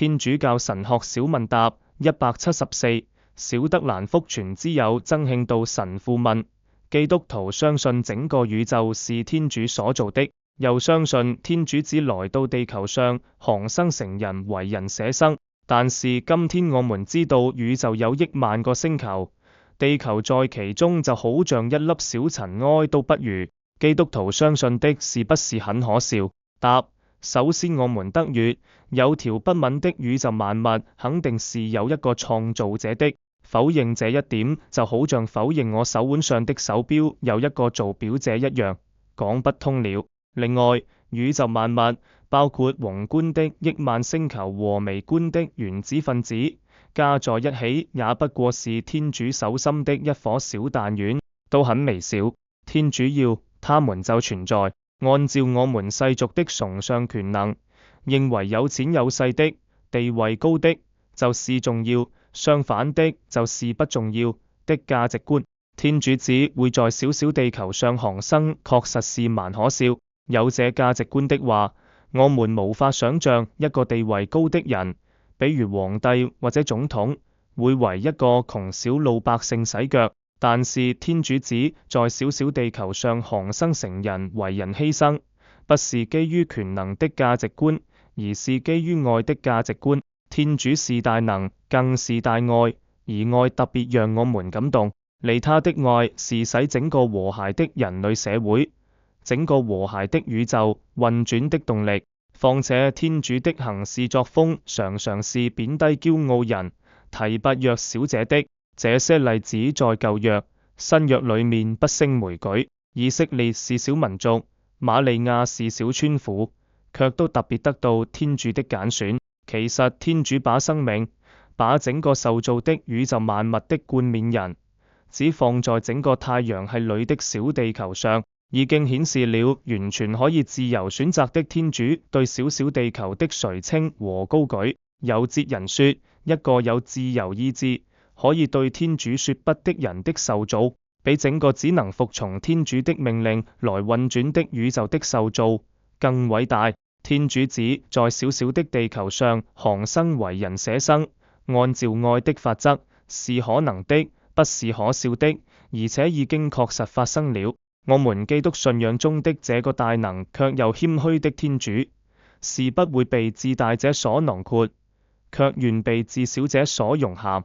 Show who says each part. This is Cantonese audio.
Speaker 1: 天主教神學小問答174，小德蘭福傳之友曾慶道神父問：基督徒相信整個宇宙是天主所造的，又相信天主子來到地球上，降生成人，為人捨生。但是今天我們知道宇宙有億萬個星球，地球在其中就好像一粒小塵埃都不如。基督徒相信的是不是很可笑？答：首先我們得月，有條不紊的宇宙萬物，肯定是有一個創造者的。否認這一點，就好像否認我手腕上的手錶有一個造錶者一樣，講不通了。另外，宇宙萬物包括宏觀的億萬星球和微觀的原子分子，加在一起也不過是天主手心的一顆小彈丸，都很微小。天主要，它們就存在。按照我們世俗的崇尚權能，認為有錢有勢的、地位高的就是重要，相反的就是不重要的價值觀。天主子會在小小地球上降生，確實是蠻可笑。有這價值觀的話，我們無法想象一個地位高的人，比如皇帝或者總統，會為一個窮小老百姓洗腳。但是天主子在小小地球上降生成人，為人犧牲，不是基於權能的價值觀，而是基於愛的價值觀。天主是大能，更是大愛，而愛特別讓我們感動。利他的愛是使整個和諧的人類社會、整個和諧的宇宙運轉的動力。況且天主的行事作風常常是貶低驕傲人、提拔弱小者的。這些例子在舊約、新約裡面不勝枚舉。以色列是小民族，瑪利亞是小村婦，卻都特別得到天主的揀選。其實天主把生命、把整個受造的宇宙萬物的冠冕人，只放在整個太陽系裡的小地球上，已經顯示了完全可以自由選擇的天主對小小地球的垂青和高舉。有哲人說，一個有自由意志，可以對天主說不的人的受造，比整個只能服從天主的命令來運轉的宇宙的受造更偉大。天主子在小小的地球上降生，為人捨生，按照愛的法則，是可能的，不是可笑的，而且已經確實發生了。我們基督信仰中的這個大能卻又謙虛的天主，是不會被自大者所囊括，卻願被自小者所容下。